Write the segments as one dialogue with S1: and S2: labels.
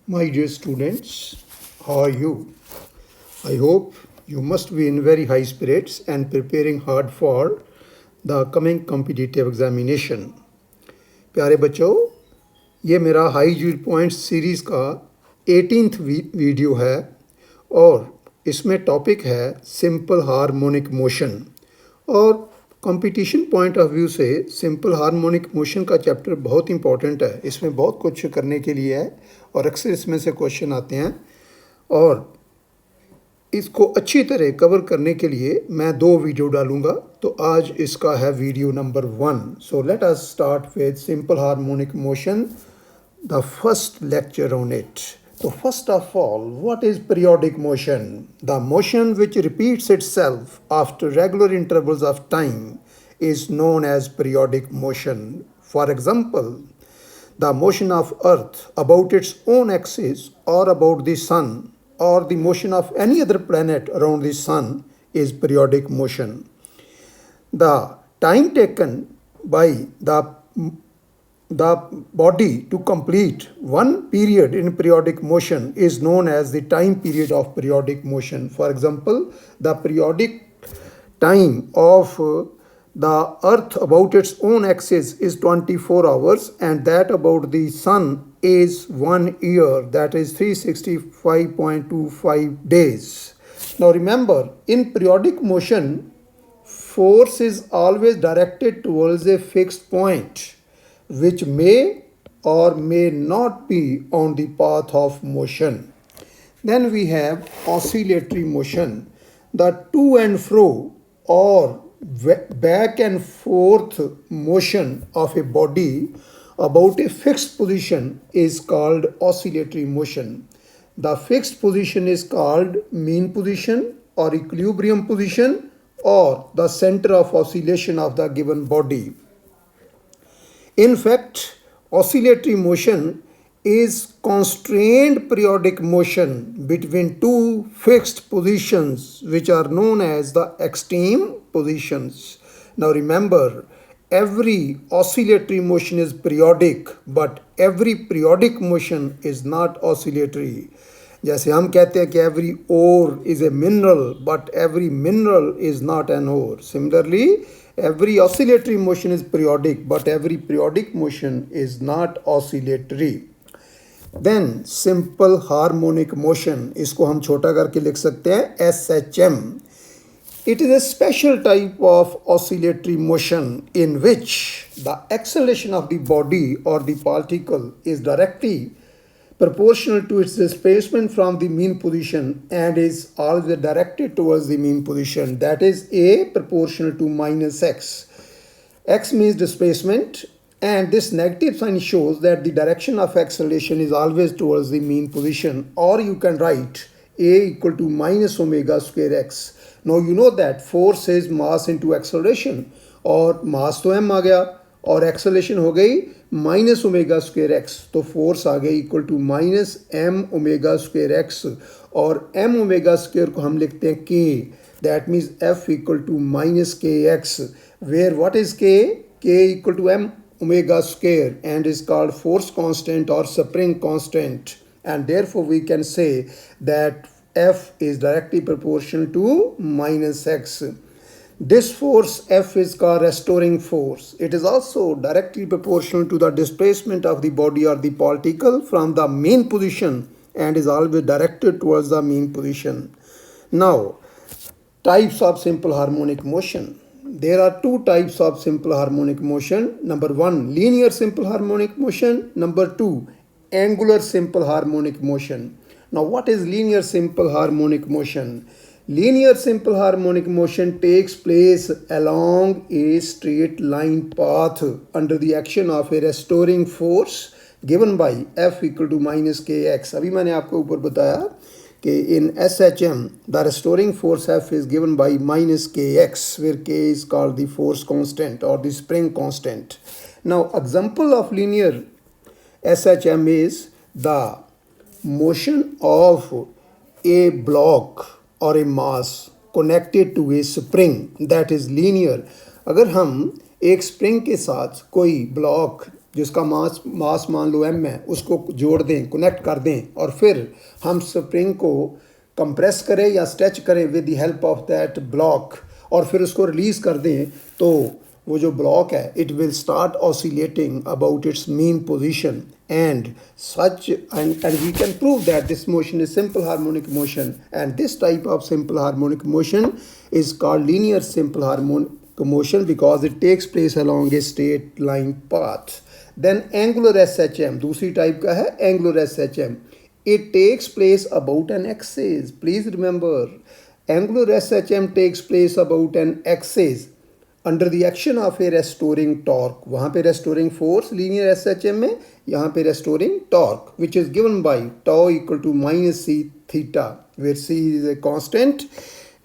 S1: My dear students, how are you? I hope you must be in very high spirits and preparing hard for the coming competitive examination. प्यारे बच्चों, ये मेरा high zero points series का 18th video है और इसमें topic है simple harmonic motion. और कंपटीशन पॉइंट ऑफ व्यू से सिंपल हार्मोनिक मोशन का चैप्टर बहुत इंपॉर्टेंट है। इसमें बहुत कुछ करने के लिए है और अक्सर इसमें से क्वेश्चन आते हैं और इसको अच्छी तरह कवर करने के लिए मैं 2 वीडियो डालूंगा। तो आज इसका है video number 1। So let us start with simple harmonic motion, the first lecture on it. So first of all, what is periodic motion? The motion which repeats itself after regular intervals of time is known as periodic motion. For example, the motion of Earth about its own axis or about the Sun, or the motion of any other planet around the Sun is periodic motion. The time taken by the body to complete one period in periodic motion is known as the time period of periodic motion. For example, the periodic time of the earth about its own axis is 24 hours and that about the sun is 1 year, that is 365.25 days. Now remember, in periodic motion, force is always directed towards a fixed point which may or may not be on the path of motion. Then we have oscillatory motion. The to and fro or back and forth motion of a body about a fixed position is called oscillatory motion. The fixed position is called mean position or equilibrium position or the center of oscillation of the given body. In fact, oscillatory motion is constrained periodic motion between two fixed positions which are known as the extreme positions. Now remember, every oscillatory motion is periodic, but every periodic motion is not oscillatory. जैसे हम कहते हैं कि every ore is a mineral, but every mineral is not an ore. Similarly, every oscillatory motion is periodic, but every periodic motion is not oscillatory. Then simple harmonic motion, इसको हम छोटा करके लिख सकते हैं SHM. It is a special type of oscillatory motion in which the acceleration of the body or the particle is directly proportional to its displacement from the mean position and is always directed towards the mean position. That is A proportional to minus X. X means displacement and this negative sign shows that the direction of acceleration is always towards the mean position, or you can write A equal to minus omega square X. Now you know that force is mass into acceleration और mass तो m आ गया और acceleration हो गई minus omega square X, तो force आ गई equal to minus M omega square X और एम ओमेगा स्क्वेयर को हम लिखते हैं के, that means F equal to minus K X, where what is K equal to M omega square and is called force constant और spring constant, and therefore we can say that F is directly proportional to minus X. This force F is called restoring force. It is also directly proportional to the displacement of the body or the particle from the mean position and is always directed towards the mean position. Now, types of simple harmonic motion. There are 2 types of simple harmonic motion. Number 1, linear simple harmonic motion. Number 2, angular simple harmonic motion. Now, what is linear simple harmonic motion? Linear simple harmonic motion takes place along a straight line path under the action of a restoring force given by F equal to minus kx. अभी मैंने आपको ऊपर बताया कि in SHM the restoring force F is given by minus kx, where k is called the force constant or the spring constant. Now example of linear SHM is the motion of a block or a mass connected to a spring that is linear. अगर हम एक spring के साथ कोई block जिसका मास मान लो m है, उसको जोड़ दें, कनेक्ट कर दें और फिर हम स्प्रिंग को कंप्रेस करें या स्ट्रेच करें with the help of that block और फिर उसको रिलीज़ कर दें, तो वो जो ब्लॉक है it will start oscillating about it's mean position and such and we can prove that this motion is simple harmonic motion, and this type of simple harmonic motion is called linear simple harmonic motion because it takes place along a straight line path. Then angular SHM दूसरी type का है angular SHM. It takes place about an axis. Please remember, angular SHM takes place about an axis under the action of a restoring torque. वहाँ पे restoring force linear SHM में, यहाँ पे restoring torque which is given by tau equal to minus c theta, where c is a constant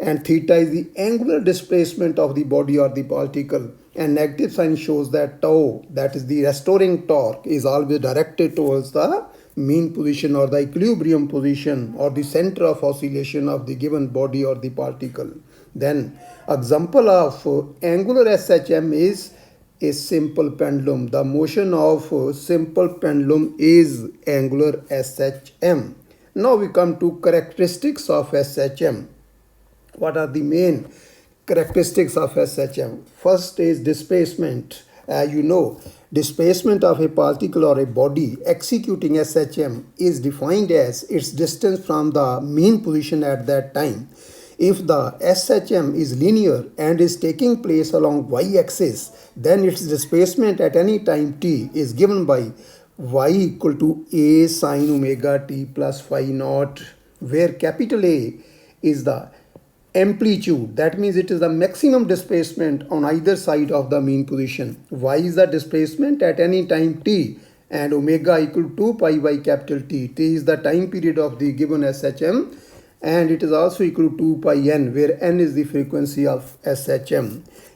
S1: and theta is the angular displacement of the body or the particle, and negative sign shows that tau, that is the restoring torque, is always directed towards the mean position or the equilibrium position or the center of oscillation of the given body or the particle. Then example of angular SHM is a simple pendulum. The motion of simple pendulum is angular SHM. Now we come to characteristics of SHM. What are the main characteristics of SHM? First is displacement. As you know, displacement of a particle or a body executing SHM is defined as its distance from the mean position at that time. If the SHM is linear and is taking place along y-axis, then its displacement at any time t is given by y equal to a sine omega t plus phi naught, where capital A is the amplitude, that means it is the maximum displacement on either side of the mean position. Y is the displacement at any time t, and omega equal to 2 pi by capital T. T is the time period of the given SHM, and it is also equal to 2 pi n, where n is the frequency of SHM.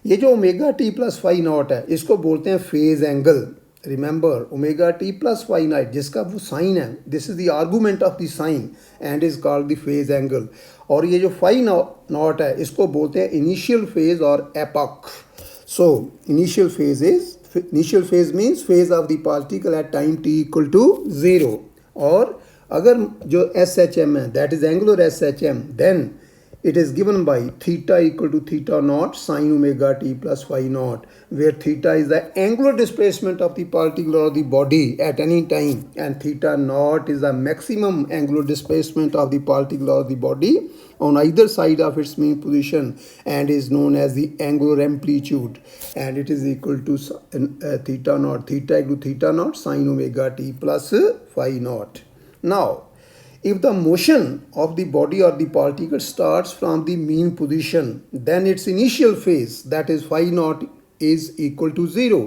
S1: ये जो omega t plus phi naught है, इसको बोलते हैं phase angle. Remember, omega t plus phi naught जिसका वो sine है, this is the argument of the sine and is called the phase angle. और ये जो फाई नॉट है, इसको बोलते हैं इनिशियल फेज और एपॉक. सो initial phase means phase of the particle at time t equal to 0. और अगर जो SHM है, that is angular SHM, then it is given by theta equal to theta naught sine omega t plus phi naught, where theta is the angular displacement of the particle or the body at any time, and theta naught is the maximum angular displacement of the particle or the body on either side of its mean position, and is known as the angular amplitude, and it is equal to theta naught equal to theta naught sine omega t plus phi naught. Now, if the motion of the body or the particle starts from the mean position, then its initial phase, that is phi naught, is equal to 0.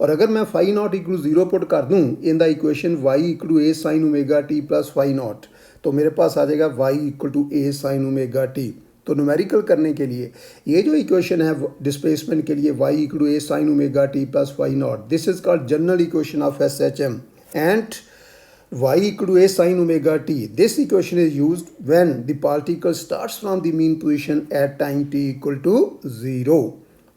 S1: और अगर मैं phi naught equal to 0 put कर दूं in the equation y equal to a sin omega t plus phi naught, तो मेरे पास आ जाएगा y equal to a sin omega t. तो numerical करने के लिए ये जो इक्वेशन है डिस्प्लेसमेंट के लिए y equal to a sin omega t plus phi naught, this is called general equation of SHM, and y equal to a sin omega t. This equation is used when the particle starts from the mean position at time t equal to 0.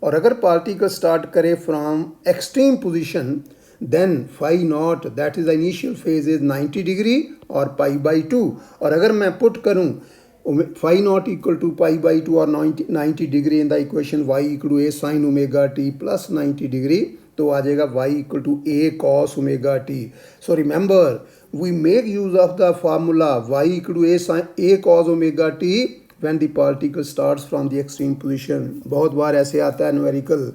S1: और अगर particle start करे from extreme position, then phi naught, that is the initial phase, is 90 degree or pi by 2. और अगर मैं put करूँ phi naught equal to pi by 2 or 90 degree in the equation y equal to a sin omega t plus 90 degree, तो आ जाएगा y equal to a cos omega t. So remember, we make use of the formula y equal to a cos omega t when the particle starts from the extreme position. बहुत बार ऐसे आता है numerical,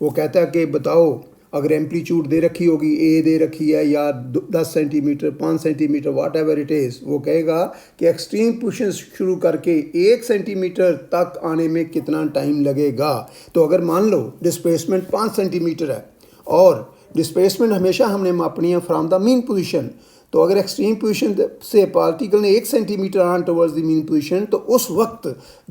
S1: वो कहता है कि बताओ अगर एम्पलीट्यूड दे रखी होगी, ए दे रखी है या 10 centimetre 5 centimetre whatever it is, वो कहेगा कि एक्सट्रीम पोजीशन शुरू करके 1 सेंटीमीटर तक आने में कितना टाइम लगेगा. तो अगर मान लो डिस्प्लेसमेंट 5 सेंटीमीटर है और डिस्प्लेसमेंट हमेशा हमने मापनी है फ्रॉम द मीन पोजीशन, तो अगर एक्सट्रीम पोजीशन से पार्टिकल ने 1 सेंटीमीटर आन टवर्ड्स द मीन पोजीशन, तो उस वक्त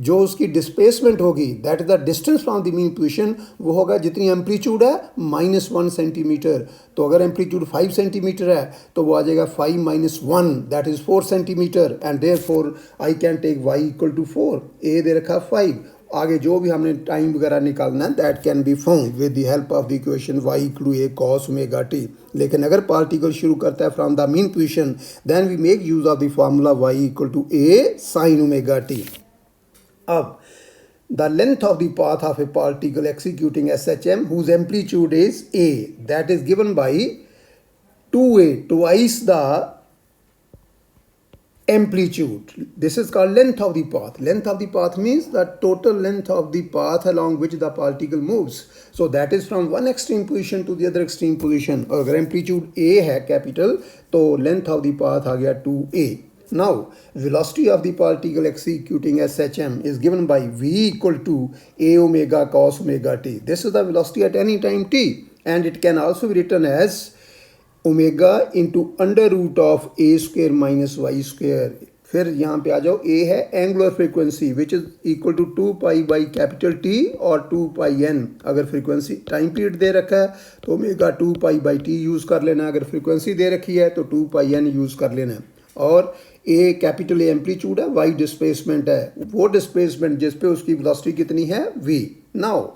S1: जो उसकी डिस्प्लेसमेंट होगी, that is the distance from the mean position, वो होगा जितनी एम्पलीट्यूड है -1 सेंटीमीटर. तो अगर एम्पलीट्यूड 5 सेंटीमीटर है तो वो आ जाएगा 5 - 1, that is 4 centimetre, and therefore I can take y equal to 4. A दे रखा 5 आगे जो भी हमने टाइम वगैरह निकालना है that can be found with the help of the equation y equal to a cos omega t। लेकिन अगर पार्टिकल शुरू करता है from the mean position then we make use of the formula y equal to a sin omega t। अब the length of the path of a particle executing SHM whose amplitude is a, that is given by 2a, twice the amplitude. This is called length of the path. Length of the path means the total length of the path along which the particle moves. So that is from one extreme position to the other extreme position. अगर amplitude a है capital तो length of the path आ गया 2a. Now velocity of the particle executing SHM is given by v equal to a omega cos omega t. This is the velocity at any time t, and it can also be written as omega into under root of a square minus y square. फिर यहाँ पे आ जाओ, ए है angular frequency which is equal to 2 pi by capital t और 2 pi n. अगर frequency time period दे रखा है तो omega 2 pi by t use कर लेना, अगर फ्रीक्वेंसी दे रखी है तो 2 पाई एन यूज़ कर लेना। और ए कैपिटल ए एम्पलीट्यूड है, वाई डिस्प्लेसमेंट है, वो डिस्प्लेसमेंट जिस पे उसकी वेलोसिटी कितनी है v। Now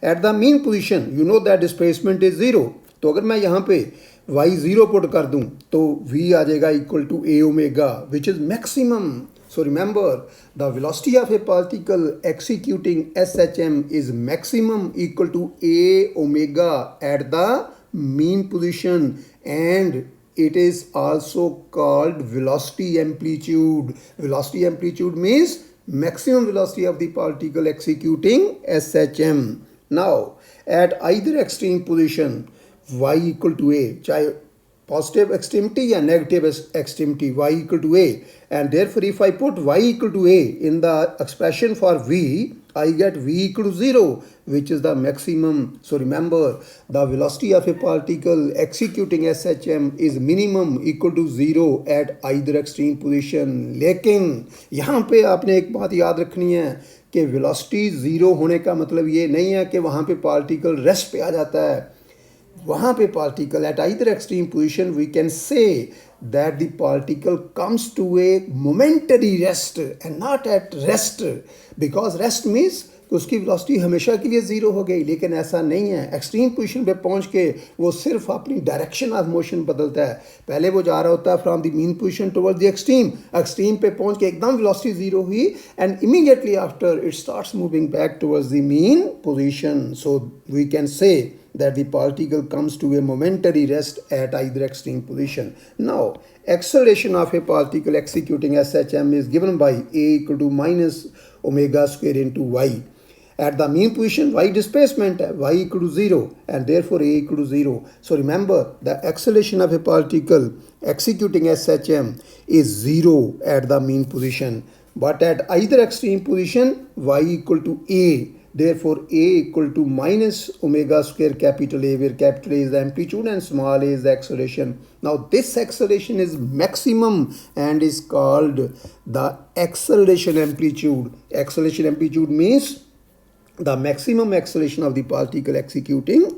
S1: at the mean position you know that displacement is zero, तो अगर मैं यहाँ पे y जीरो पुट कर दूं तो v आ जाएगा equal to a omega which is maximum. So remember the velocity of a particle executing SHM is maximum equal to a omega at the mean position and it is also called velocity amplitude. Velocity amplitude means maximum velocity of the particle executing SHM. Now at either extreme position y equal to a, चाहे positive extremity या negative extremity, y equal to a, and therefore if I put y equal to a in the expression for v, I get v equal to 0 which is the maximum. So remember the velocity of a particle executing SHM is minimum equal to 0 at either extreme position. लेकिन यहाँ पे आपने एक बात याद रखनी है कि velocity 0 होने का मतलब ये नहीं है कि वहाँ पे particle rest पे आ जाता है। वहाँ पे particle at either extreme position we can say that the particle comes to a momentary rest and not at rest, because rest means उसकी वेलोसिटी हमेशा के लिए ज़ीरो हो गई, लेकिन ऐसा नहीं है। एक्सट्रीम पोजीशन पे पहुंच के वो सिर्फ अपनी डायरेक्शन ऑफ मोशन बदलता है। पहले वो जा रहा होता है from the mean position towards the extreme, extreme पे पहुंच के एकदम वेलोसिटी ज़ीरो हुई and immediately after it starts moving back towards the mean position. So we can say that the particle comes to a momentary rest at either extreme position. Now, acceleration of a particle executing SHM is given by a equal to minus omega square into y. At the mean position, y displacement, y equal to 0 and therefore a equal to 0. So remember, the acceleration of a particle executing SHM is 0 at the mean position. But at either extreme position, y equal to a. Therefore, a equal to minus omega square capital A, where capital A is the amplitude and small a is the acceleration. Now, this acceleration is maximum and is called the acceleration amplitude. Acceleration amplitude means the maximum acceleration of the particle executing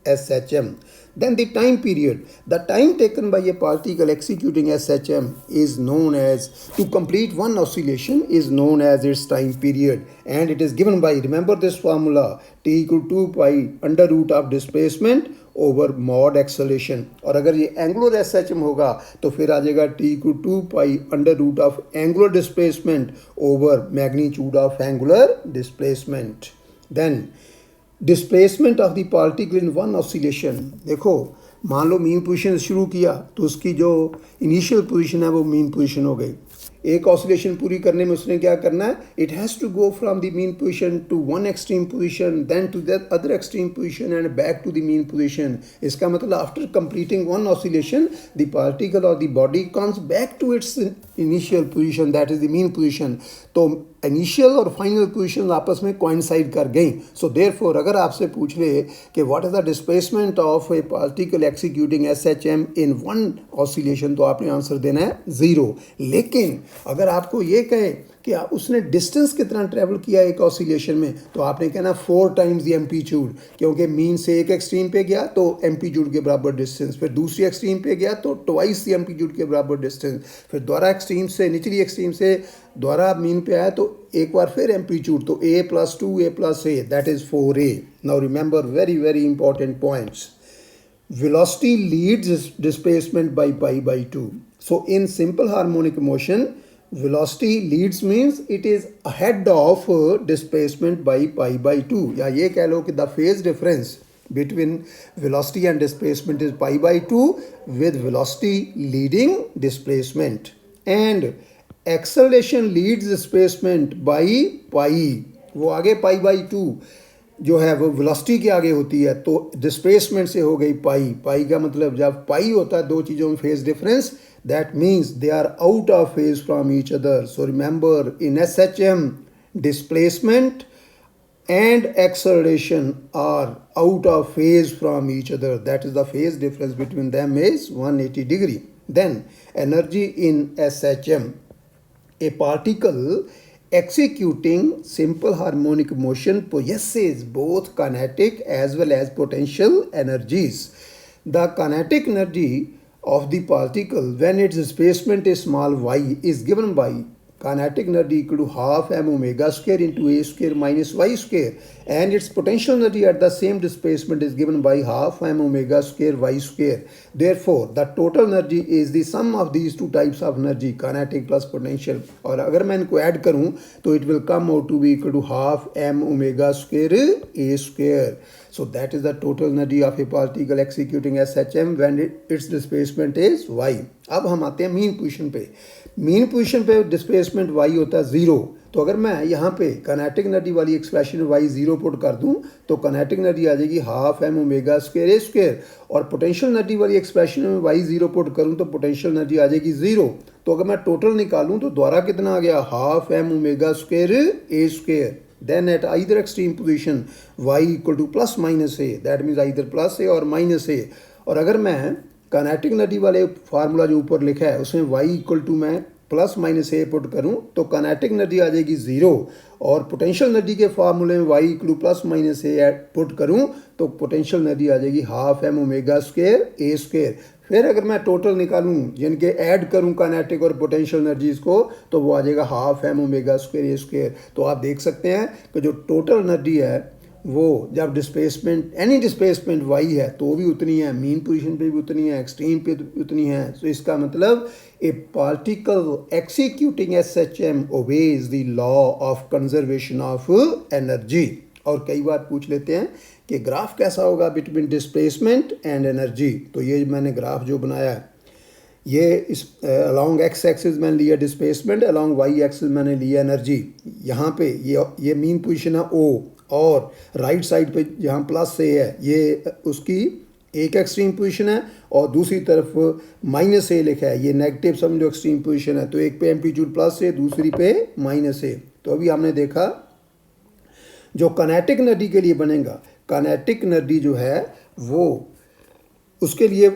S1: SHM. Then the time period. The time taken by a particle executing SHM is known as, to complete one oscillation is known as its time period, and it is given by, remember this formula, t equal to 2 pi under root of displacement over mod acceleration. और अगर ये angular SHM होगा तो फिर आ जाएगा t equal to 2 pi under root of angular displacement over magnitude of angular displacement. Then displacement of the particle in one oscillation. देखो मान लो mean position शुरू किया तो उसकी जो इनिशियल पोजीशन है वो मीन पोजीशन हो गई। एक ऑसिलेशन पूरी करने में उसने क्या करना है, it has to go from the mean position to one extreme position, then to the other extreme position and back to the mean position. इसका मतलब after completing one oscillation the particle और the body comes back to its initial position, that is the mean position. तो initial और final position आपस में coincide कर गई। So therefore अगर आपसे पूछ ले कि what is the displacement of a particle executing SHM in one oscillation तो आपने आंसर देना है 0। लेकिन अगर आपको ये कहे कि उसने डिस्टेंस कितना ट्रेवल किया एक ऑसिलेशन में, तो आपने कहना 4 टाइम्स द एम्पलीट्यूड, क्योंकि मीन से एक एक्सट्रीम पे गया तो एम्पलीट्यूड के बराबर डिस्टेंस, फिर दूसरी एक्सट्रीम पे गया तो ट्वाइस द एम्पलीट्यूड के बराबर डिस्टेंस, फिर दोबारा एक्सट्रीम से निचली एक्सट्रीम से दोबारा मीन पे आया तो एक बार फिर एम्पलीट्यूड, तो a + 2 a + a, that is 4a. Now remember very very important points. Velocity leads displacement by pi by 2. So in simple harmonic motion, velocity leads means it is ahead of displacement by pi by 2. या ये कह लो कि the phase difference between velocity and displacement is pi by 2 with velocity leading displacement. And acceleration leads displacement by pi. वो आगे pi by 2 जो है वो velocity के आगे होती है, तो डिस्प्लेसमेंट से हो गई पाई. पाई का मतलब जब पाई होता है दो चीज़ों में phase difference, that means they are out of phase from each other. So remember in SHM displacement and acceleration are out of phase from each other. That is the phase difference between them is 180 degree. Then energy in SHM. A particle executing simple harmonic motion possesses both kinetic as well as potential energies. The kinetic energy of the particle when its displacement is small y is given by kinetic energy equal to half m omega square into a square minus y square, and its potential energy at the same displacement is given by half m omega square y square. Therefore, the total energy is the sum of these two types of energy, kinetic plus potential. और अगर मैं इनको add करूं तो it will come out to be equal to half m omega square a square. So that is the total energy of a particle executing SHM when its displacement is y. अब हम आते हैं mean position पे. Mean position पे displacement y होता है 0. तो अगर मैं यहाँ पे काइनेटिक एनर्जी वाली एक्सप्रेशन y 0 पुट कर दूँ तो काइनेटिक एनर्जी आ जाएगी half m omega square a square, और पोटेंशियल एनर्जी वाली एक्सप्रेशन में y 0 पुट करूँ तो पोटेंशियल एनर्जी आ जाएगी 0. तो अगर मैं टोटल निकालूँ तो द्वारा कितना आ गया, half m omega square a square. Then at either extreme position y equal to plus minus a, that means either plus a और minus a. और अगर मैं काइनेटिक एनर्जी वाले फार्मूला जो ऊपर लिखा है उसमें y इक्वल टू मैं प्लस माइनस ए पुट करूं तो काइनेटिक एनर्जी आ जाएगी 0, और पोटेंशियल एनर्जी के फार्मूले में y equal to plus minus A put करूं तो पोटेंशियल एनर्जी आ जाएगी half m omega square a square. फिर अगर मैं टोटल निकालूं जिनके ऐड करूं काइनेटिक और पोटेंशियल एनर्जीज को तो वो आ जाएगा half m omega square a square. तो आप देख सकते हैं कि जो टोटल एनर्जी है वो जब डिस्प्लेसमेंट एनी डिस्प्लेसमेंट y है तो भी उतनी है, मीन पोजीशन पे भी उतनी है, एक्सट्रीम पे उतनी है. तो इसका मतलब ए particle executing SHM obeys the law of conservation of energy. और कई बार पूछ लेते हैं कि ग्राफ कैसा होगा बिटवीन डिस्प्लेसमेंट एंड एनर्जी. तो ये मैंने ग्राफ जो बनाया है ये इस अलॉन्ग एक्स एक्सिस मैंने लिया डिस्प्लेसमेंट, अलॉन्ग वाई एक्सिस मैंने लिया एनर्जी. यहाँ पे ये मीन पोजीशन है O, और राइट साइड पे जहाँ प्लस से है ये उसकी एक एक्सट्रीम पोजीशन है और दूसरी तरफ माइनस ए लिखा है, ये नेगेटिव समझो एक्सट्रीम पोजीशन है. तो एक पे एम्पलीट्यूड प्लस है, दूसरी पे माइनस है. तो अभी हमने देखा जो काइनेटिक एनर्जी के लिए बनेगा, काइनेटिक एनर्जी जो है वो उसके लिए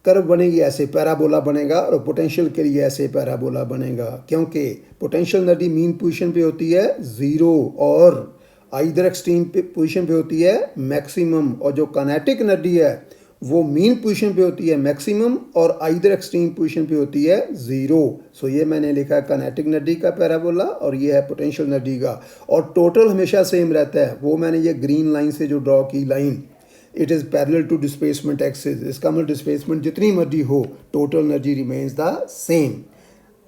S1: कर्व बनेगी ऐसे, पैराबोला बनेगा, और पोटेंशियल के लिए ऐसे पैराबोला बनेगा, क्योंकि पोटेंशियल एनर्जी मीन पोजीशन पे होती है 0 और आइदर एक्सट्रीम पोजीशन पे होती है मैक्सिमम, और जो काइनेटिक एनर्जी है वो मीन पोजीशन पे होती है मैक्सिमम और आइदर एक्सट्रीम पोजीशन पे होती है 0. सो ये मैंने लिखा है काइनेटिक एनर्जी का पैराबोला और ये है पोटेंशियल एनर्जी का, और टोटल हमेशा सेम रहता है. वो मैंने ये ग्रीन लाइन से जो ड्रॉ की line, it is parallel to displacement axis. इसका मतलब डिस्प्लेसमेंट जितनी मर्जी हो total energy remains the same,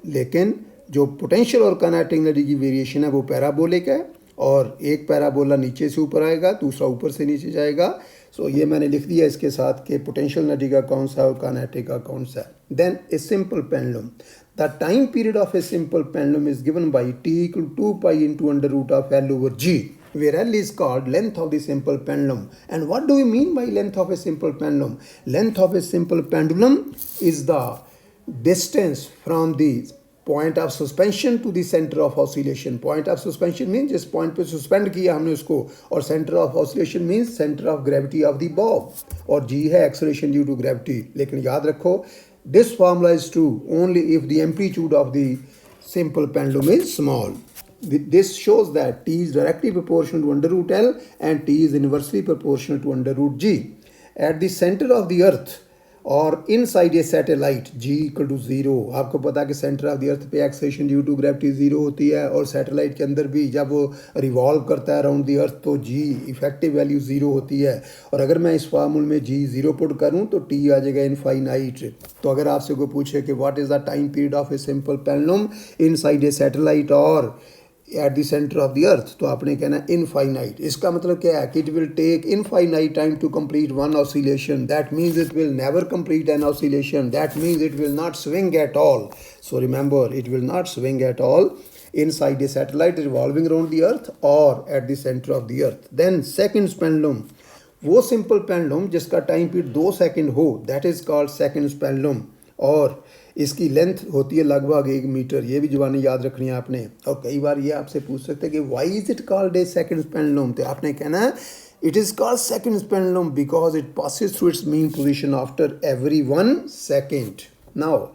S1: लेकिन जो पोटेंशियल और काइनेटिक एनर्जी की वेरिएशन है वो पैराबोलिक है, और एक पैराबोला नीचे से ऊपर आएगा, दूसरा ऊपर से नीचे जाएगा. सो ये मैंने लिख दिया इसके साथ कि पोटेंशियल एनर्जी का कौन सा और काइनेटिक का कौन सा. Then a simple pendulum. The time period of a simple pendulum is given by t equal 2 pi into under root of L over G, where L is called length of the simple pendulum. And what do we mean by length of a simple pendulum? Length of a simple pendulum is the distance from the point of suspension to the center of oscillation. Point of suspension means जिस point पे suspend किया हमने उसको, और center of oscillation means center of gravity of the bob, और G है acceleration due to gravity. लेकिन याद रखो this formula is true only if the amplitude of the simple pendulum is small. This shows that T is directly proportional to under root L and T is inversely proportional to under root G. At the center of the earth और inside a satellite g equal to zero. आपको पता है कि centre of the earth पे acceleration due to gravity zero होती है, और satellite के अंदर भी जब वो रिवॉल्व करता है अराउंड द अर्थ तो जी इफेक्टिव वैल्यू ज़ीरो होती है. और अगर मैं इस फार्मूल में जी ज़ीरो पुट करूँ तो टी आ जाएगा इनफाइनाइट. तो अगर आपसे कोई पूछे कि what is the time period of a simple pendulum inside a satellite और at the centre of the earth, तो आपने कहना इनफाइनाइट. इसका मतलब क्या है कि it will take infinite time to complete one oscillation. That means it will never complete an oscillation. That means it will not swing at all. So remember, it will not swing at all inside a satellite revolving around the earth or at the center of the earth. Then seconds pendulum, वो simple pendulum जिसका time period 2 second हो, that is called seconds pendulum, और इसकी length होती है लगभग 1 metre. ये भी जुबानी याद रखनी है आपने. और कई बार ये आपसे पूछ सकते हैं कि why is it called a seconds pendulum. तो आपने कहना है it is called seconds pendulum because it passes through it's mean position after every 1 second. Now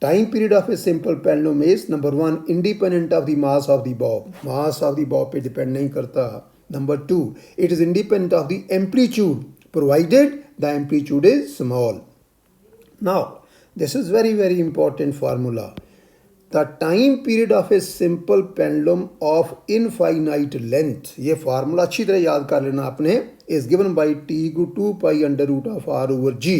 S1: time period of a simple pendulum is number 1 independent of the mass of the bob. Mass of the bob पे depend नहीं करता. Number 2 it is independent of the amplitude provided the amplitude is small. Now this is very important formula. The time period of a simple pendulum of infinite length, ये formula अच्छी तरह याद कर लेना आपने, is given by t equal to 2 pi under root of r over g,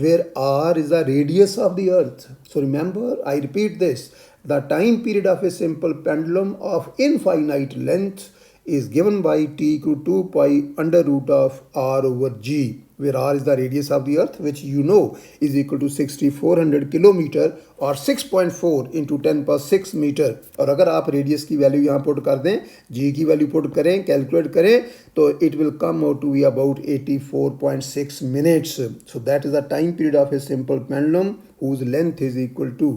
S1: where r is the radius of the earth. So remember, I repeat this, the time period of a simple pendulum of infinite length is given by t equal to 2 pi under root of r over g, where r is the radius of the earth, which you know is equal to 6400 kilometre और 6.4 into 10⁻6 metre. और अगर आप radius की value यहाँ put कर दें, g की value put करें, कैलकुलेट करें, तो it will come out to be about 84.6 minutes. So that is the time period of a simple pendulum whose length is equal to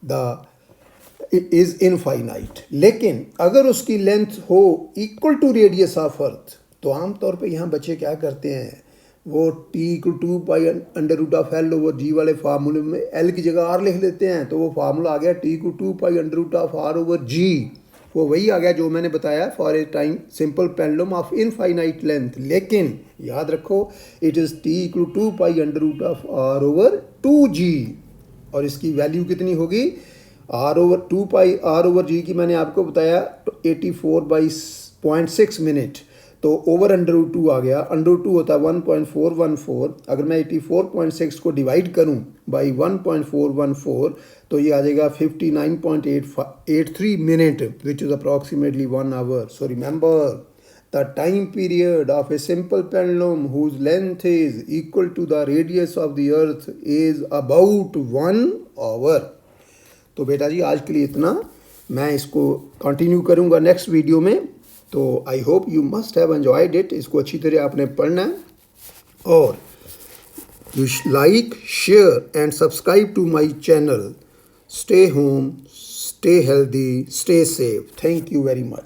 S1: the is infinite. लेकिन अगर उसकी length हो equal to radius of earth, तो आमतौर पे यहाँ बच्चे क्या करते हैं, वो T equal 2 pi under root of L over G वाले फार्मूले में एल की जगह आर लिख लेते हैं, तो वो फार्मूला आ गया T equal 2 pi under root of R over G. वो वही आ गया जो मैंने बताया for a time simple pendulum of infinite length. लेकिन याद रखो it is T equal 2 pi under root of R over 2g, और इसकी वैल्यू कितनी होगी, R over 2 pi R over G की मैंने आपको बताया 84.6 मिनट, तो ओवर अंडर रूट 2 आ गया. अंडर रूट 2 होता है 1.414. अगर मैं 84.6 को डिवाइड करूं बाई 1.414 तो ये आ जाएगा 59.83 minute, which is approximately 1 hour. So remember, the time period of a simple pendulum whose length is equal to the radius of the earth is about 1 hour. तो बेटा जी आज के लिए इतना. मैं इसको कंटिन्यू करूँगा नेक्स्ट वीडियो में. तो I hope you must have enjoyed it. इसको अच्छी तरह आपने पढ़ना है, और you like, share and subscribe to my channel. Stay home, stay healthy, stay safe. Thank you very much.